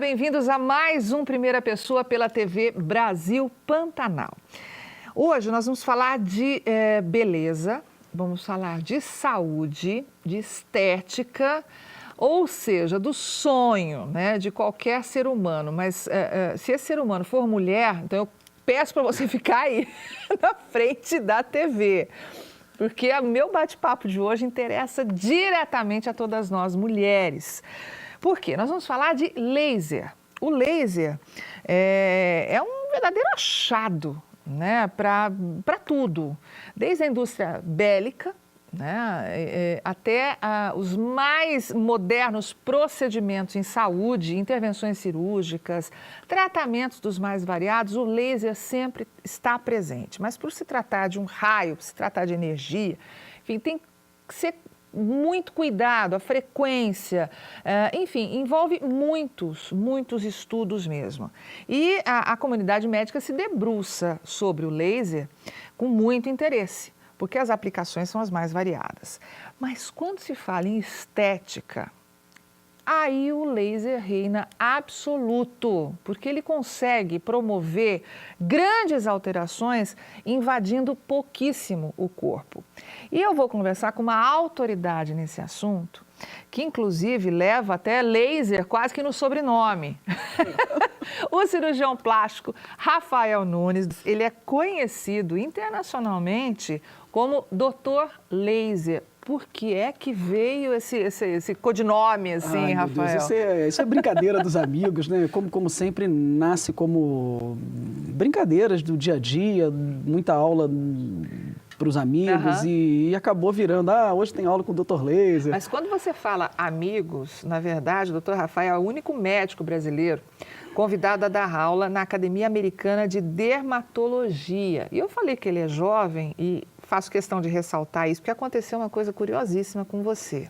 bem-vindos a mais um Primeira Pessoa pela TV Brasil Pantanal. Hoje nós vamos falar de beleza, vamos falar de saúde, de estética, ou seja, do sonho, né, de qualquer ser humano. Mas se esse ser humano for mulher, então eu peço para você ficar aí na frente da TV. Porque o meu bate-papo de hoje interessa diretamente a todas nós, mulheres. Por quê? Nós vamos falar de laser. O laser é um verdadeiro achado, né, para tudo. Desde a indústria bélica, né, até os mais modernos procedimentos em saúde, intervenções cirúrgicas, tratamentos dos mais variados, o laser sempre está presente. Mas por se tratar de um raio, por se tratar de energia, enfim, tem que ser muito cuidado, a frequência, enfim, envolve muitos estudos mesmo. E a comunidade médica se debruça sobre o laser com muito interesse, porque as aplicações são as mais variadas. Mas quando se fala em estética, aí o laser reina absoluto, porque ele consegue promover grandes alterações invadindo pouquíssimo o corpo. E eu vou conversar com uma autoridade nesse assunto, que inclusive leva até laser quase que no sobrenome. O cirurgião plástico Rafael Nunes, ele é conhecido internacionalmente como Dr. Laser. Por que é que veio esse codinome, assim, Rafael? Deus, isso é brincadeira dos amigos, né? Como sempre, nasce como brincadeiras do dia a dia, muita aula para os amigos e acabou virando, hoje tem aula com o Dr. Laser. Mas quando você fala amigos, na verdade, o Dr. Rafael é o único médico brasileiro convidado a dar aula na Academia Americana de Dermatologia. E eu falei que ele é jovem e faço questão de ressaltar isso, porque aconteceu uma coisa curiosíssima com você,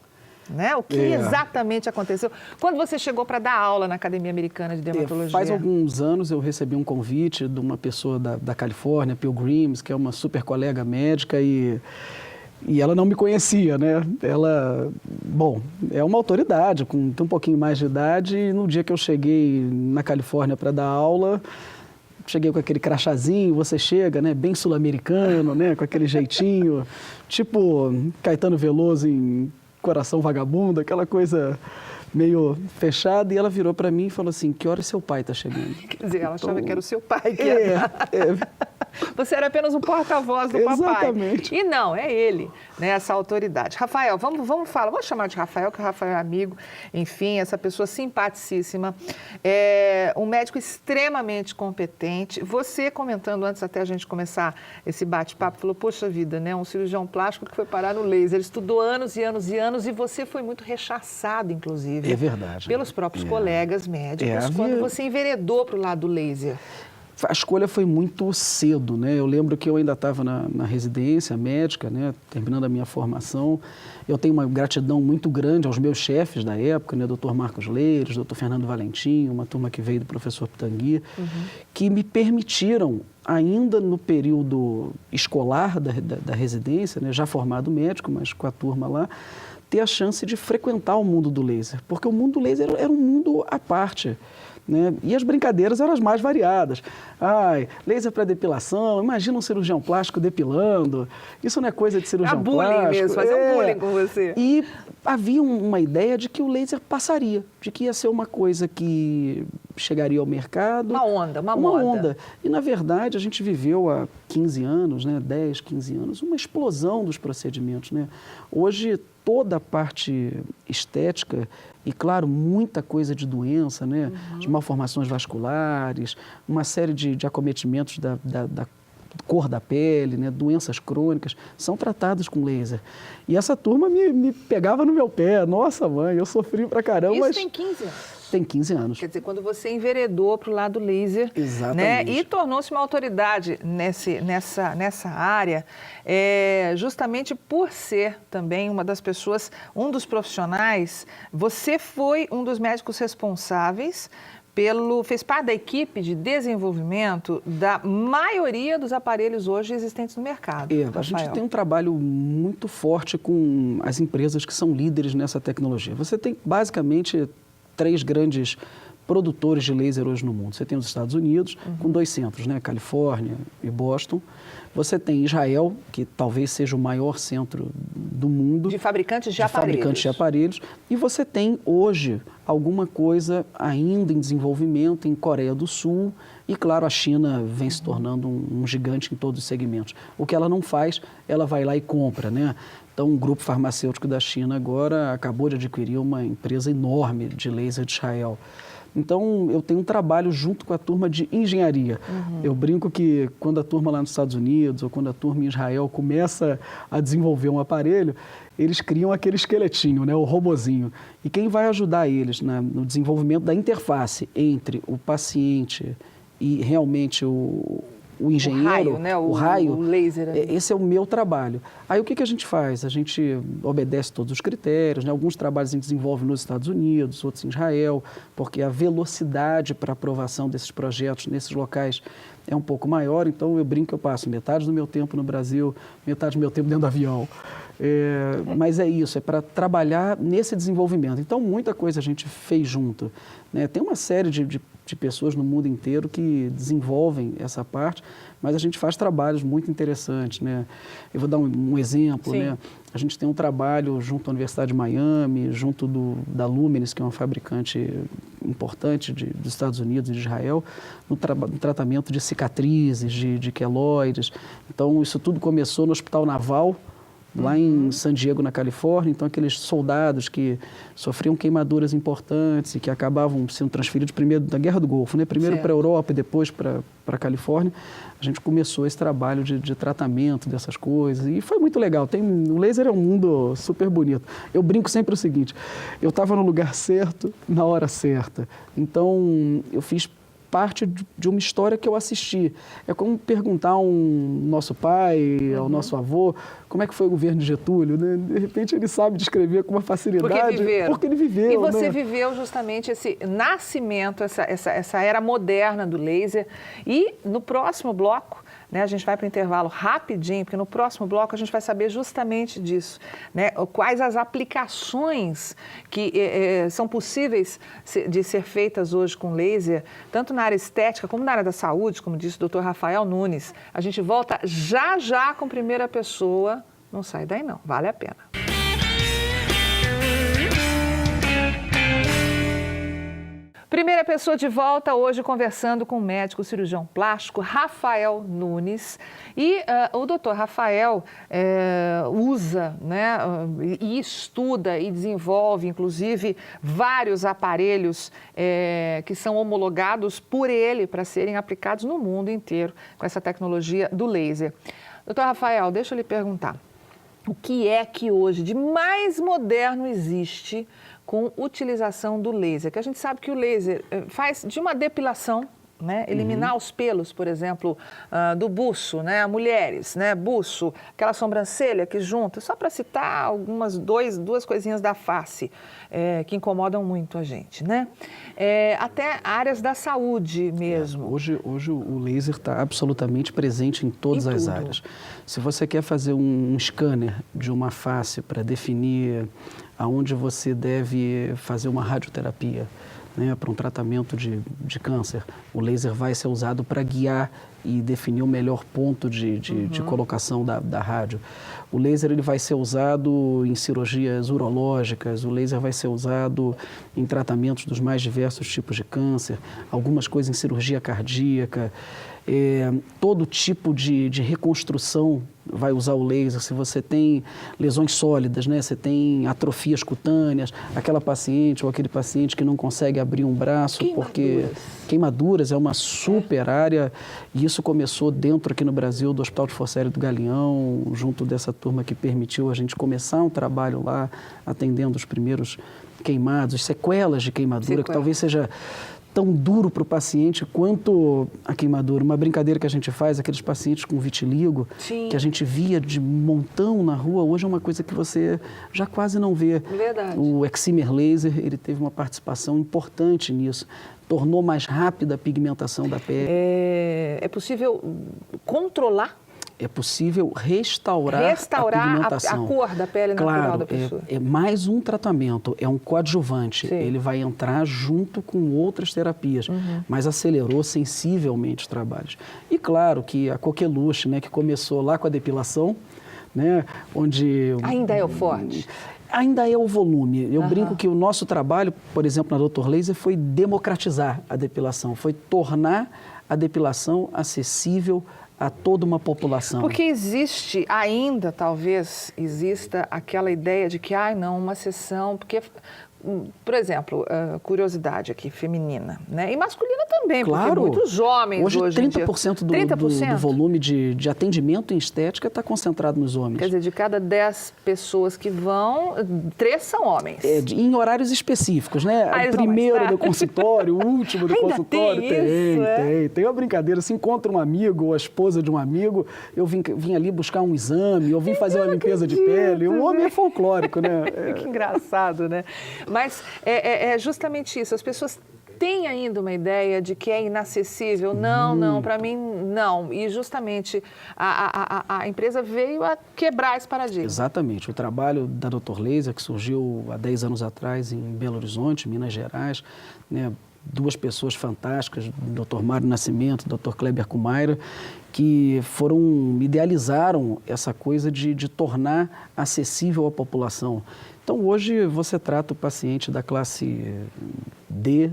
né? O que exatamente aconteceu quando você chegou para dar aula na Academia Americana de Dermatologia? Faz alguns anos eu recebi um convite de uma pessoa da Califórnia, Pilgrims, que é uma super colega médica e ela não me conhecia, né? Ela, é uma autoridade, tem um pouquinho mais de idade, e no dia que eu cheguei na Califórnia para dar aula, cheguei com aquele crachazinho, você chega, né, bem sul-americano, né, com aquele jeitinho, tipo Caetano Veloso em Coração Vagabundo, aquela coisa meio fechada, e ela virou para mim e falou assim, que hora seu pai está chegando? Quer dizer, ela achava que era o seu pai que ia dar. Você era apenas o porta-voz do papai. Exatamente. E não, é ele, né, essa autoridade. Rafael, vamos falar, vamos chamar de Rafael, que o Rafael é amigo, enfim, essa pessoa simpaticíssima, um médico extremamente competente. Você comentando antes até a gente começar esse bate-papo, falou, poxa vida, né, um cirurgião plástico que foi parar no laser, ele estudou anos e anos e anos e você foi muito rechaçado, inclusive. É verdade. Pelos próprios colegas médicos, quando você enveredou para o lado do laser. A escolha foi muito cedo, né? Eu lembro que eu ainda estava na residência médica, né? Terminando a minha formação. Eu tenho uma gratidão muito grande aos meus chefes da época, né? Dr. Marcos Leires, Dr. Fernando Valentim, uma turma que veio do professor Pitangui, que me permitiram, ainda no período escolar da residência, né? Já formado médico, mas com a turma lá, ter a chance de frequentar o mundo do laser, porque o mundo do laser era um mundo à parte, né? E as brincadeiras eram as mais variadas. Laser para depilação, imagina um cirurgião plástico depilando, isso não é coisa de cirurgião plástico. Bullying mesmo, fazer um bullying com você. E havia uma ideia de que o laser passaria, de que ia ser uma coisa que chegaria ao mercado. Uma onda, uma moda. E, na verdade, a gente viveu há 15 anos, né, 10, 15 anos, uma explosão dos procedimentos, né? Hoje, toda a parte estética e, claro, muita coisa de doença, né? De malformações vasculares, uma série de acometimentos da cor da pele, né? Doenças crônicas, são tratadas com laser. E essa turma me pegava no meu pé. Nossa, mãe, eu sofri pra caramba. Isso tem 15 anos. Tem 15 anos. Quer dizer, quando você enveredou para o lado laser, né, e tornou-se uma autoridade nessa área, justamente por ser também uma das pessoas, um dos profissionais, você foi um dos médicos responsáveis fez parte da equipe de desenvolvimento da maioria dos aparelhos hoje existentes no mercado. A gente tem um trabalho muito forte com as empresas que são líderes nessa tecnologia. Você tem basicamente 3 grandes produtores de laser hoje no mundo. Você tem os Estados Unidos, com 2 centros, né? Califórnia e Boston. Você tem Israel, que talvez seja o maior centro do mundo. De fabricantes de aparelhos. Fabricantes de aparelhos. E você tem hoje alguma coisa ainda em desenvolvimento em Coreia do Sul. E, claro, a China vem se tornando um gigante em todos os segmentos. O que ela não faz, ela vai lá e compra, né? Então, um grupo farmacêutico da China agora acabou de adquirir uma empresa enorme de laser de Israel. Então, eu tenho um trabalho junto com a turma de engenharia. Eu brinco que quando a turma lá nos Estados Unidos ou quando a turma em Israel começa a desenvolver um aparelho, eles criam aquele esqueletinho, né, o robozinho. E quem vai ajudar eles no desenvolvimento da interface entre o paciente e realmente o engenheiro, raio, né? o raio, o laser. Esse é o meu trabalho. Aí o que a gente faz? A gente obedece todos os critérios, né? Alguns trabalhos a gente desenvolve nos Estados Unidos, outros em Israel, porque a velocidade para aprovação desses projetos nesses locais é um pouco maior. Então eu brinco que eu passo metade do meu tempo no Brasil, metade do meu tempo dentro do avião. Mas é isso, é para trabalhar nesse desenvolvimento. Então muita coisa a gente fez junto, né? Tem uma série de pessoas no mundo inteiro que desenvolvem essa parte, mas a gente faz trabalhos muito interessantes, né? Eu vou dar um exemplo, né? A gente tem um trabalho junto à Universidade de Miami, junto da Lumenis, que é uma fabricante importante dos Estados Unidos e de Israel, no tratamento de cicatrizes, de queloides. Então, isso tudo começou no Hospital Naval, lá em San Diego, na Califórnia. Então, aqueles soldados que sofriam queimaduras importantes e que acabavam sendo transferidos primeiro da Guerra do Golfo, né? Primeiro para a Europa e depois para a Califórnia. A gente começou esse trabalho de tratamento dessas coisas e foi muito legal. O laser é um mundo super bonito. Eu brinco sempre o seguinte, eu estava no lugar certo, na hora certa. Então, eu fiz parte de uma história que eu assisti. É como perguntar ao nosso pai, ao nosso avô, como é que foi o governo de Getúlio, né? De repente ele sabe descrever com uma facilidade. Porque ele viveu. E você viveu justamente esse nascimento, essa era moderna do laser. E no próximo bloco, né, a gente vai para o intervalo rapidinho, porque no próximo bloco a gente vai saber justamente disso, né? Quais as aplicações que são possíveis de ser feitas hoje com laser, tanto na área estética como na área da saúde, como disse o Dr. Rafael Nunes. A gente volta já com primeira pessoa. Não sai daí não, vale a pena. Primeira pessoa de volta hoje conversando com o médico cirurgião plástico Rafael Nunes. E o doutor Rafael usa, né, e estuda e desenvolve, inclusive, vários aparelhos que são homologados por ele para serem aplicados no mundo inteiro com essa tecnologia do laser. Doutor Rafael, deixa eu lhe perguntar. O que é que hoje de mais moderno existe com utilização do laser? Que a gente sabe que o laser faz de uma depilação, né? Eliminar os pelos, por exemplo, do buço, né? Mulheres, né? Buço, aquela sobrancelha que junta, só para citar algumas duas coisinhas da face que incomodam muito a gente, né? Até áreas da saúde mesmo. Hoje o laser está absolutamente presente em todas as áreas. Se você quer fazer um scanner de uma face para definir aonde você deve fazer uma radioterapia, né, para um tratamento de câncer, o laser vai ser usado para guiar e definir o melhor ponto de colocação da rádio. O laser ele vai ser usado em cirurgias urológicas, o laser vai ser usado em tratamentos dos mais diversos tipos de câncer, algumas coisas em cirurgia cardíaca, todo tipo de reconstrução vai usar o laser. Se você tem lesões sólidas, né? Você tem atrofias cutâneas, aquela paciente ou aquele paciente que não consegue abrir um braço porque queimaduras é uma super área, e isso começou dentro aqui no Brasil do Hospital de Força Aérea do Galeão, junto dessa turma que permitiu a gente começar um trabalho lá atendendo os primeiros queimados, sequelas de queimadura, que talvez seja tão duro para o paciente quanto a queimadura. Uma brincadeira que a gente faz, aqueles pacientes com vitiligo, que a gente via de montão na rua, hoje é uma coisa que você já quase não vê. Verdade. O excimer laser, ele teve uma participação importante nisso. Tornou mais rápida a pigmentação da pele. É possível controlar É possível restaurar a pigmentação. A cor da pele natural da pessoa. É mais um tratamento, é um coadjuvante. Sim. Ele vai entrar junto com outras terapias, mas acelerou sensivelmente os trabalhos. E claro que a coqueluche, né, que começou lá com a depilação, né, onde... Ainda é o forte? Ainda é o volume. Eu brinco que o nosso trabalho, por exemplo, na Dr. Laser, foi democratizar a depilação, foi tornar a depilação acessível a toda uma população. Porque existe, ainda talvez exista aquela ideia de que, não, uma sessão, porque, por exemplo, curiosidade aqui, feminina, né? E masculina também, claro, porque muitos homens hoje 30% do volume de atendimento em estética está concentrado nos homens. Quer dizer, de cada 10 pessoas que vão, 3 são homens. Em horários específicos, né? O primeiro do consultório, o último do consultório. Tem uma brincadeira. Se encontra um amigo ou a esposa de um amigo, eu vim ali buscar um exame, eu vim fazer uma limpeza de pele. O homem é folclórico, né? Que engraçado, né? Mas é justamente isso. As pessoas têm ainda uma ideia de que é inacessível. Não, para mim, não. E justamente a empresa veio a quebrar esse paradigma. Exatamente. O trabalho da Dr. Laser, que surgiu há 10 anos atrás em Belo Horizonte, Minas Gerais, né? 2 pessoas fantásticas, o Dr. Mário Nascimento, o Dr. Kleber Kumaira, que idealizaram essa coisa de tornar acessível à população. Então, hoje, você trata o paciente da classe D,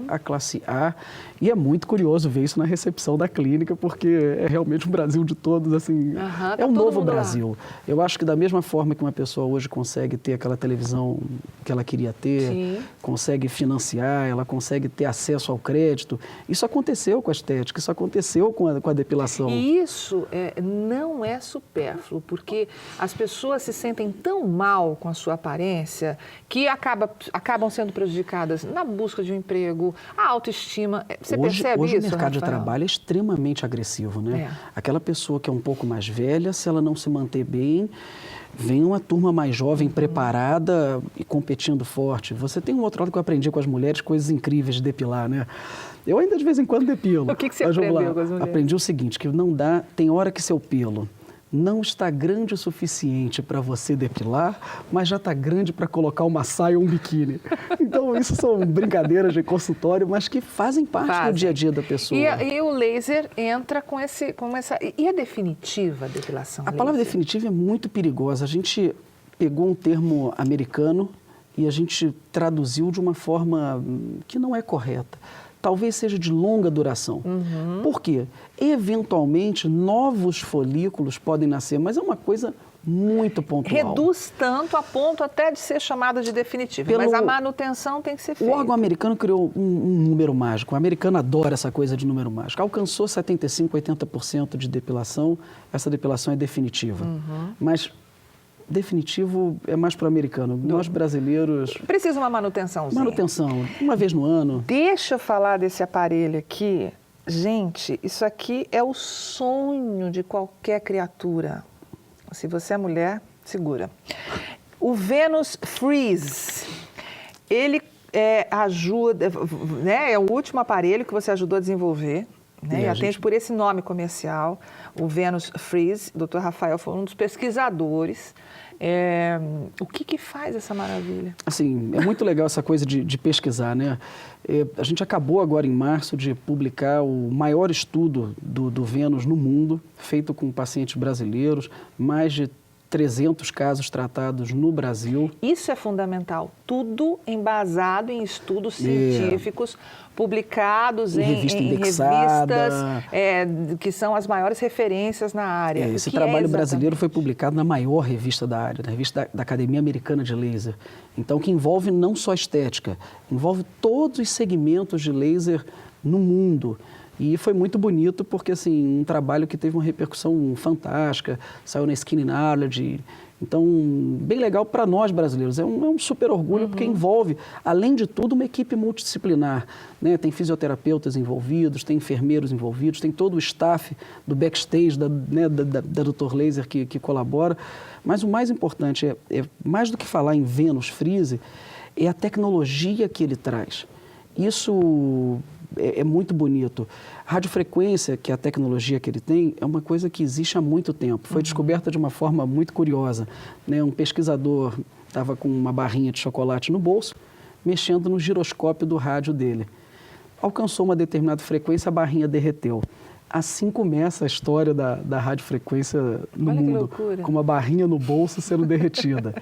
a classe A, e é muito curioso ver isso na recepção da clínica, porque é realmente um Brasil de todos, assim, é um novo Brasil. Lá. Eu acho que da mesma forma que uma pessoa hoje consegue ter aquela televisão que ela queria ter, consegue financiar, ela consegue ter acesso ao crédito, isso aconteceu com a estética, isso aconteceu com a depilação. E isso não é supérfluo, porque as pessoas se sentem tão mal com a sua aparência que acabam sendo prejudicadas na busca de um emprego, a autoestima. Você percebe hoje isso, o mercado Rafael? de trabalho é extremamente agressivo, né? Aquela pessoa que é um pouco mais velha, se ela não se manter bem, vem uma turma mais jovem, preparada e competindo forte. Você tem um outro lado que eu aprendi com as mulheres, coisas incríveis de depilar, né? Eu ainda de vez em quando depilo. O que você aprendeu com as mulheres? Aprendi o seguinte, que não dá, tem hora que seu pelo não está grande o suficiente para você depilar, mas já está grande para colocar uma saia ou um biquíni. Então, isso são brincadeiras de consultório, mas que fazem parte do dia a dia da pessoa. E o laser entra com essa... E é definitiva a depilação? A palavra definitiva é muito perigosa. A gente pegou um termo americano e a gente traduziu de uma forma que não é correta. Talvez seja de longa duração. Por quê? Eventualmente, novos folículos podem nascer, mas é uma coisa muito pontual. Reduz tanto a ponto até de ser chamada de definitiva, mas a manutenção tem que ser feita. O órgão americano criou um número mágico. O americano adora essa coisa de número mágico. Alcançou 75%, 80% de depilação, essa depilação é definitiva. Mas definitivo é mais para o americano. Nós, brasileiros... Precisa uma manutençãozinha. Manutenção, uma vez no ano. Deixa eu falar desse aparelho aqui. Gente, isso aqui é o sonho de qualquer criatura. Se você é mulher, segura. O Venus Freeze, ele ajuda, né, é o último aparelho que você ajudou a desenvolver, né, e atende por esse nome comercial, o Venus Freeze. O Dr. Rafael foi um dos pesquisadores. O que faz essa maravilha? Assim, é muito legal essa coisa de pesquisar, né? A gente acabou agora em março de publicar o maior estudo do Vênus no mundo, feito com pacientes brasileiros, mais de 300 casos tratados no Brasil. Isso é fundamental. Tudo embasado em estudos científicos, publicados em revistas que são as maiores referências na área. Esse trabalho brasileiro foi publicado na maior revista da área, na revista da Academia Americana de Laser. Então, que envolve não só estética, envolve todos os segmentos de laser no mundo. E foi muito bonito porque, assim, um trabalho que teve uma repercussão fantástica, saiu na Skin Allergy. Então, bem legal para nós brasileiros. É um super orgulho porque envolve, além de tudo, uma equipe multidisciplinar, né? Tem fisioterapeutas envolvidos, tem enfermeiros envolvidos, tem todo o staff do backstage da Dr. Laser que colabora. Mas o mais importante mais do que falar em Venus Freeze, é a tecnologia que ele traz. Isso é muito bonito. Radiofrequência, que é a tecnologia que ele tem, é uma coisa que existe há muito tempo. Foi descoberta de uma forma muito curiosa, né? Um pesquisador estava com uma barrinha de chocolate no bolso, mexendo no giroscópio do rádio dele. Alcançou uma determinada frequência, a barrinha derreteu. Assim começa a história da radiofrequência no Olha que mundo, loucura. com uma barrinha no bolso sendo derretida.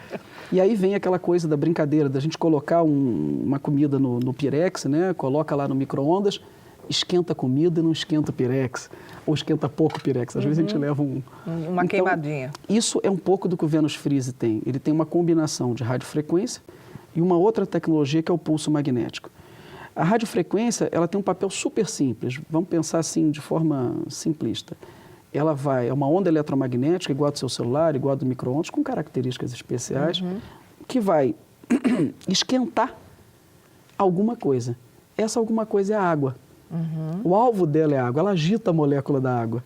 E aí vem aquela coisa da brincadeira, da gente colocar uma comida no Pirex, né? Coloca lá no micro-ondas, esquenta a comida e não esquenta o Pirex, ou esquenta pouco o Pirex. Às vezes a gente leva Uma queimadinha. Isso é um pouco do que o Venus Freeze tem. Ele tem uma combinação de radiofrequência e uma outra tecnologia que é o pulso magnético. A radiofrequência, ela tem um papel super simples. Vamos pensar assim, de forma simplista. Ela é uma onda eletromagnética, igual ao do seu celular, igual ao do micro-ondas, com características especiais, que vai esquentar alguma coisa. Essa alguma coisa é a água. O alvo dela é a água, ela agita a molécula da água.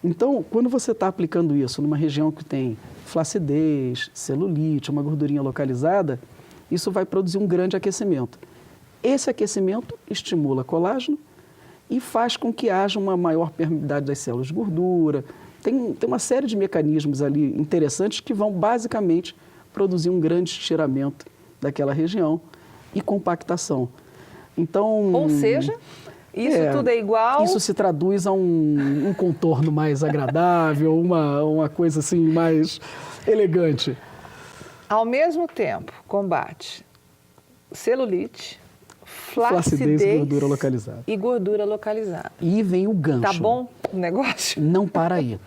Então, quando você está aplicando isso numa região que tem flacidez, celulite, uma gordurinha localizada, isso vai produzir um grande aquecimento. Esse aquecimento estimula colágeno e faz com que haja uma maior permeabilidade das células de gordura. Tem uma série de mecanismos ali interessantes que vão basicamente produzir um grande estiramento daquela região e compactação. Então, Ou seja, isso tudo é igual... Isso se traduz a um contorno mais agradável, uma coisa assim mais elegante. Ao mesmo tempo, combate celulite, flacidez e gordura localizada. E gordura localizada. E vem o gancho. Tá bom o negócio? Não para aí.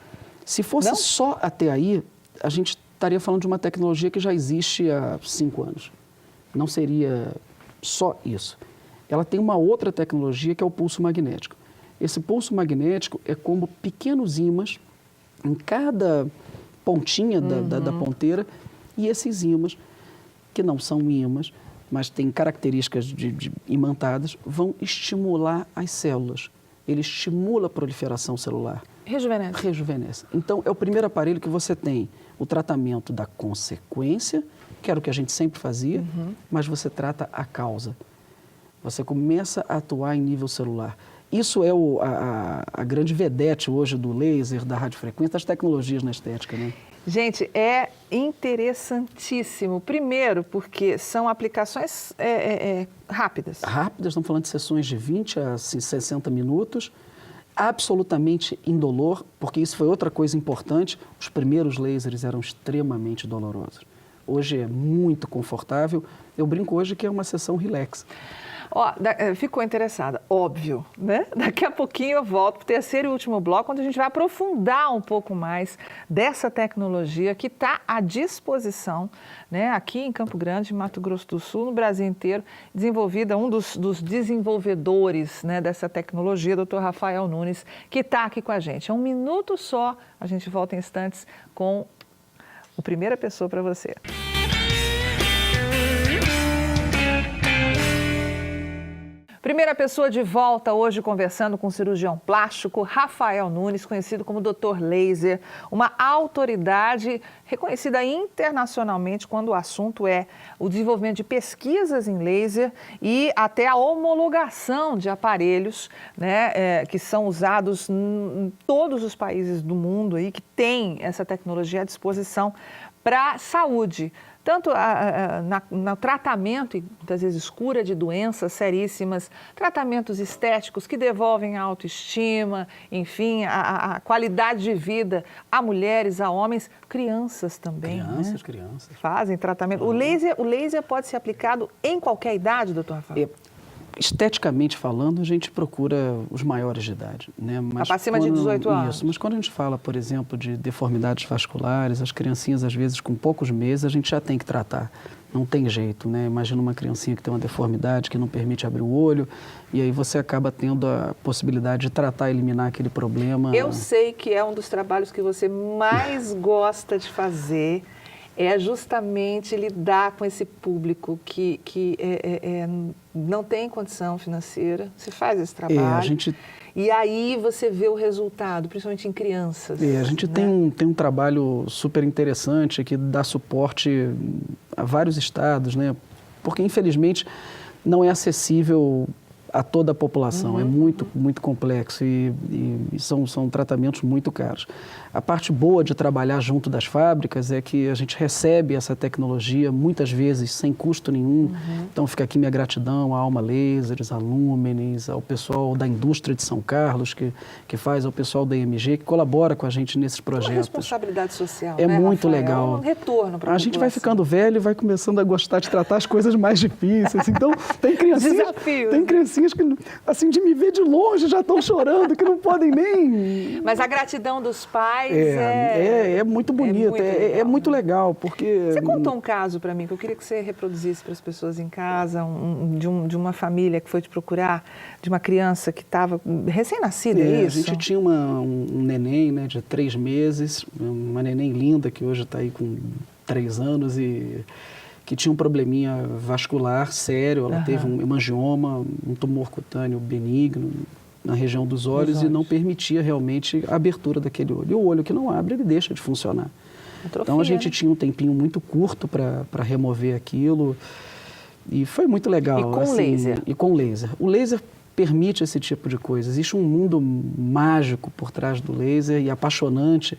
Se fosse só até aí, a gente estaria falando de uma tecnologia que já existe há 5 anos. Não seria só isso. Ela tem uma outra tecnologia que é o pulso magnético. Esse pulso magnético é como pequenos ímãs em cada pontinha da ponteira, e esses ímãs, que não são ímãs, mas têm características de imantadas, vão estimular as células. Ele estimula a proliferação celular. Rejuvenesce. Rejuvenesce. Então, é o primeiro aparelho que você tem o tratamento da consequência, que era o que a gente sempre fazia, mas você trata a causa. Você começa a atuar em nível celular. Isso é a grande vedete hoje do laser, da radiofrequência, das tecnologias na estética, né? Gente, é interessantíssimo. Primeiro, porque são aplicações rápidas. Rápidas, estamos falando de sessões de 20 a 60 minutos, absolutamente indolor, porque isso foi outra coisa importante. Os primeiros lasers eram extremamente dolorosos. Hoje é muito confortável. Eu brinco hoje que é uma sessão relax. Ficou interessada, óbvio, né? Daqui a pouquinho eu volto para o terceiro e último bloco, onde a gente vai aprofundar um pouco mais dessa tecnologia que está à disposição, né? Aqui em Campo Grande, Mato Grosso do Sul, no Brasil inteiro, desenvolvida, um dos desenvolvedores, né, dessa tecnologia, Dr. Rafael Nunes, que está aqui com a gente. É um minuto só, a gente volta em instantes com o Primeira Pessoa para você. Primeira Pessoa de volta hoje conversando com o cirurgião plástico Rafael Nunes, conhecido como Dr. Laser, uma autoridade reconhecida internacionalmente quando o assunto é o desenvolvimento de pesquisas em laser e até a homologação de aparelhos, né, que são usados em todos os países do mundo aí, que têm essa tecnologia à disposição para a saúde. Tanto no tratamento, e muitas vezes cura de doenças seríssimas, tratamentos estéticos que devolvem a autoestima, enfim, a qualidade de vida a mulheres, a homens, crianças também. Crianças. Fazem tratamento. O laser pode ser aplicado em qualquer idade, doutor Rafael? Esteticamente falando, a gente procura os maiores de idade, né? Mas acima de 18 anos. Isso, mas quando a gente fala, por exemplo, de deformidades vasculares, as criancinhas, às vezes, com poucos meses, a gente já tem que tratar. Não tem jeito, né? Imagina uma criancinha que tem uma deformidade que não permite abrir o olho, e aí você acaba tendo a possibilidade de tratar, eliminar aquele problema. Eu sei que é um dos trabalhos que você mais gosta de fazer, é justamente lidar com esse público que não tem condição financeira. Você faz esse trabalho e aí você vê o resultado, principalmente em crianças. A gente tem um trabalho super interessante que dá suporte a vários estados, né? Porque, infelizmente, não é acessível a toda a população. É muito, muito complexo e são tratamentos muito caros. A parte boa de trabalhar junto das fábricas é que a gente recebe essa tecnologia muitas vezes sem custo nenhum. Então fica aqui minha gratidão à Alma Lasers, à Lumenis, ao pessoal da indústria de São Carlos que faz, ao pessoal da EMG que colabora com a gente nesses projetos. Uma responsabilidade social, é né, muito Rafael? legal. É um retorno para a gente vai ficando velho e vai começando a gostar de tratar as coisas mais difíceis. Então tem criancinhas que assim de me ver de longe já estão chorando, que não podem nem... Mas a gratidão dos pais é muito bonita, é muito legal, porque... Você contou um caso para mim que eu queria que você reproduzisse para as pessoas em casa, de uma família que foi te procurar, de uma criança que estava recém-nascida, é isso? A gente tinha um neném, né, de 3 meses, uma neném linda que hoje está aí com 3 anos e que tinha um probleminha vascular sério, ela teve um hemangioma, um tumor cutâneo benigno na região dos olhos e não permitia realmente a abertura daquele olho. E o olho que não abre, ele deixa de funcionar. Então a gente tinha um tempinho muito curto para remover aquilo e foi muito legal. E com laser? E com laser. O laser permite esse tipo de coisa. Existe um mundo mágico por trás do laser e apaixonante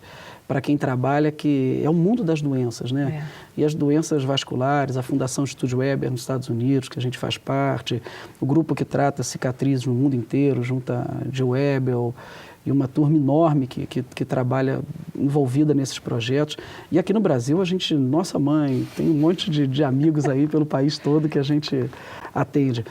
para quem trabalha, que é o mundo das doenças, né? E as doenças vasculares, a Fundação Estúdio Weber nos Estados Unidos, que a gente faz parte, o grupo que trata cicatrizes no mundo inteiro, junto a Jill Webel, e uma turma enorme que trabalha envolvida nesses projetos. E aqui no Brasil, a gente, nossa mãe, tem um monte de amigos aí pelo país todo que a gente atende.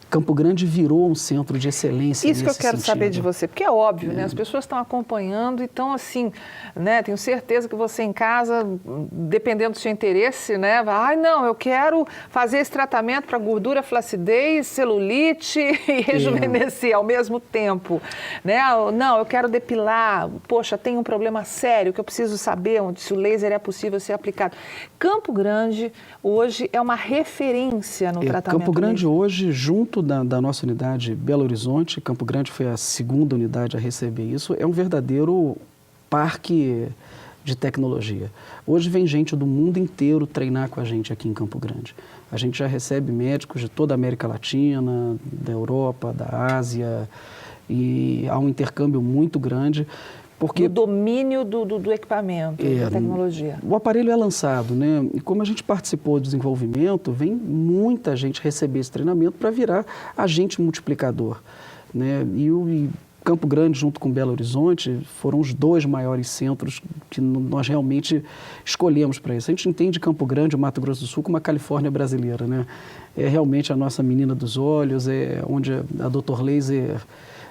Campo Grande virou um centro de excelência. Isso que eu quero saber de você, porque é óbvio, né? As pessoas estão acompanhando e estão assim, né? Tenho certeza que você em casa, dependendo do seu interesse, né? Vai, não, eu quero fazer esse tratamento para gordura, flacidez, celulite e rejuvenescer ao mesmo tempo, né? Não, eu quero depilar, poxa, tem um problema sério que eu preciso saber se o laser é possível ser aplicado. Campo Grande hoje é uma referência no tratamento. Campo Grande hoje, junto da nossa unidade Belo Horizonte, Campo Grande foi a segunda unidade a receber isso, é um verdadeiro parque de tecnologia. Hoje vem gente do mundo inteiro treinar com a gente aqui em Campo Grande. A gente já recebe médicos de toda a América Latina, da Europa, da Ásia, e há um intercâmbio muito grande. Porque o domínio do equipamento, da tecnologia. O aparelho é lançado, né? E como a gente participou do desenvolvimento, vem muita gente receber esse treinamento para virar agente multiplicador, né? E Campo Grande, junto com Belo Horizonte, foram os 2 maiores centros que nós realmente escolhemos para isso. A gente entende Campo Grande, o Mato Grosso do Sul, como a Califórnia brasileira, né? É realmente a nossa menina dos olhos, é onde a Dr. Laser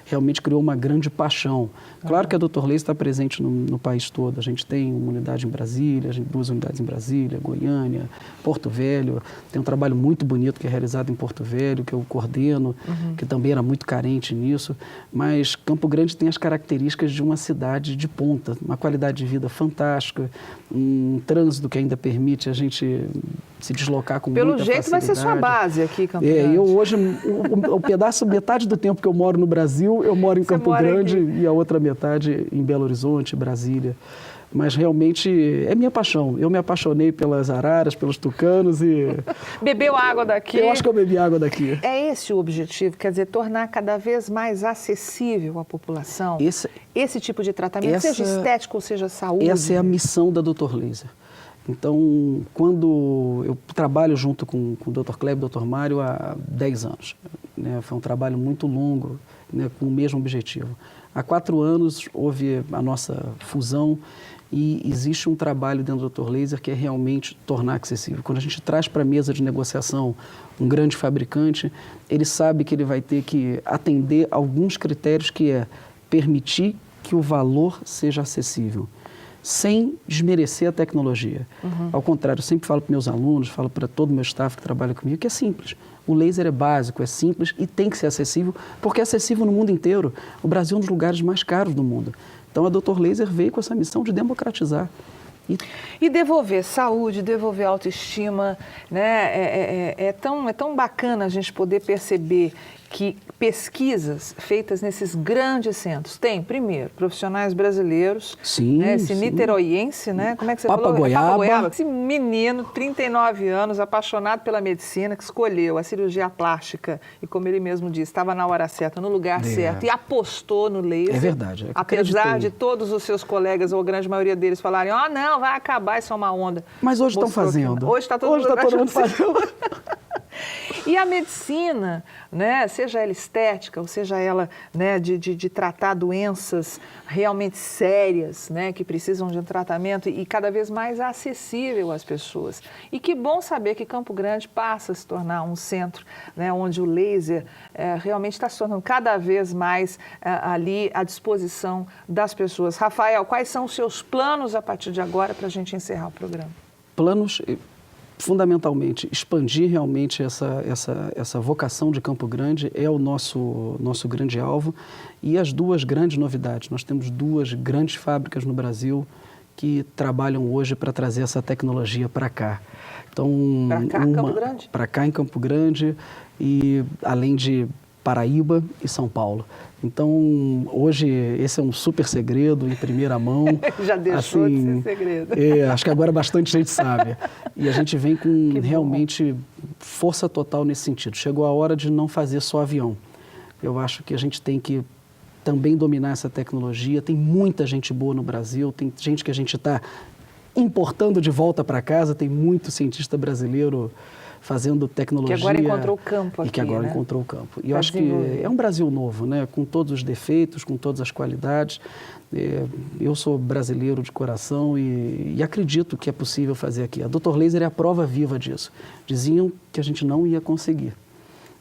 realmente criou uma grande paixão. Claro que a Dr. Laser está presente no país todo. A gente tem uma unidade em Brasília, 2 unidades em Brasília, Goiânia, Porto Velho. Tem um trabalho muito bonito que é realizado em Porto Velho, que eu coordeno, que também era muito carente nisso. Mas Campo Grande tem as características de uma cidade de ponta, uma qualidade de vida fantástica, um trânsito que ainda permite a gente se deslocar com muita facilidade. Pelo jeito vai ser sua base aqui, Campo Grande. Eu hoje, o pedaço, metade do tempo que eu moro no Brasil, eu moro em Campo Grande e a outra metade em Belo Horizonte, Brasília. Mas realmente é minha paixão. Eu me apaixonei pelas araras, pelos tucanos e... Bebeu água daqui. Eu acho que eu bebi água daqui. É esse o objetivo, quer dizer, tornar cada vez mais acessível à população esse tipo de tratamento, seja estético ou seja saúde. Essa é a missão da Dr. Laser. Então, quando eu trabalho junto com o Dr. Kleber e o Dr. Mário há 10 anos, né? Foi um trabalho muito longo, né? Com o mesmo objetivo. Há 4 anos houve a nossa fusão e existe um trabalho dentro do Dr. Laser que é realmente tornar acessível. Quando a gente traz para a mesa de negociação um grande fabricante, ele sabe que ele vai ter que atender alguns critérios, que é permitir que o valor seja acessível, sem desmerecer a tecnologia. Ao contrário, eu sempre falo para meus alunos, falo para todo o meu staff que trabalha comigo, que é simples. O laser é básico, é simples e tem que ser acessível, porque é acessível no mundo inteiro. O Brasil é um dos lugares mais caros do mundo. Então, a Dr. Laser veio com essa missão de democratizar. E devolver saúde, devolver autoestima, né? É tão bacana a gente poder perceber que pesquisas feitas nesses grandes centros. Tem, primeiro, profissionais brasileiros, Sim, né, esse sim. niteroiense, né? Como é que você falou? Papagoiaba. Esse menino, 39 anos, apaixonado pela medicina, que escolheu a cirurgia plástica e, como ele mesmo disse, estava na hora certa, no lugar certo, e apostou no laser. É verdade. Apesar de todos os seus colegas, ou a grande maioria deles, falarem, não, vai acabar, isso é uma onda. Mas hoje estão fazendo. Hoje está todo mundo fazendo. E a medicina, né, seja ela estética, ou seja ela, né, de tratar doenças realmente sérias, né, que precisam de um tratamento e cada vez mais acessível às pessoas. E que bom saber que Campo Grande passa a se tornar um centro, né, onde o laser realmente está se tornando cada vez mais ali à disposição das pessoas. Rafael, quais são os seus planos a partir de agora para a gente encerrar o programa? Planos... Fundamentalmente, expandir realmente essa vocação de Campo Grande é o nosso grande alvo. E as duas grandes novidades. Nós temos duas grandes fábricas no Brasil que trabalham hoje para trazer essa tecnologia para cá. Então, para cá, Campo Grande? Para cá em Campo Grande, e além de Paraíba e São Paulo. Então, hoje, esse é um super segredo, em primeira mão. Já deixou de ser segredo. Acho que agora bastante gente sabe. E a gente vem com realmente força total nesse sentido. Chegou a hora de não fazer só avião. Eu acho que a gente tem que também dominar essa tecnologia. Tem muita gente boa no Brasil, tem gente que a gente está importando de volta para casa, tem muito cientista brasileiro fazendo tecnologia. Que agora encontrou o campo aqui, e que agora encontrou o campo. E eu acho que é um Brasil novo, né? Com todos os defeitos, com todas as qualidades. Eu sou brasileiro de coração e acredito que é possível fazer aqui. A Dr. Laser é a prova viva disso. Diziam que a gente não ia conseguir.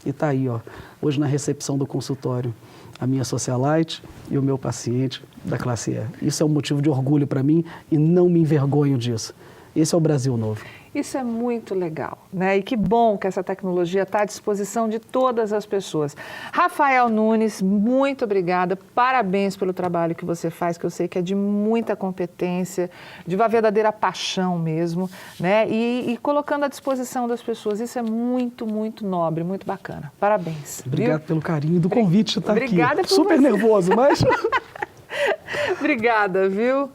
E está aí, ó, hoje na recepção do consultório, a minha socialite e o meu paciente da classe E. Isso é um motivo de orgulho para mim e não me envergonho disso. Esse é o Brasil novo. Isso é muito legal, né? E que bom que essa tecnologia está à disposição de todas as pessoas. Rafael Nunes, muito obrigada, parabéns pelo trabalho que você faz, que eu sei que é de muita competência, de uma verdadeira paixão mesmo, né? E colocando à disposição das pessoas, isso é muito, muito nobre, muito bacana. Parabéns. Obrigado pelo carinho do convite de estar aqui. Obrigada por Super nervoso, mas... Obrigada, viu?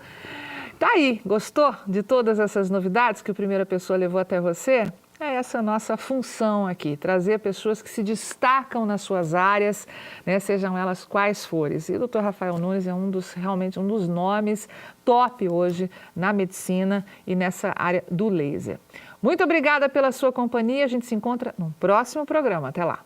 Tá aí, gostou de todas essas novidades que o Primeira Pessoa levou até você? É essa a nossa função aqui, trazer pessoas que se destacam nas suas áreas, né, sejam elas quais forem. E o Dr. Rafael Nunes é realmente um dos nomes top hoje na medicina e nessa área do laser. Muito obrigada pela sua companhia, a gente se encontra no próximo programa. Até lá!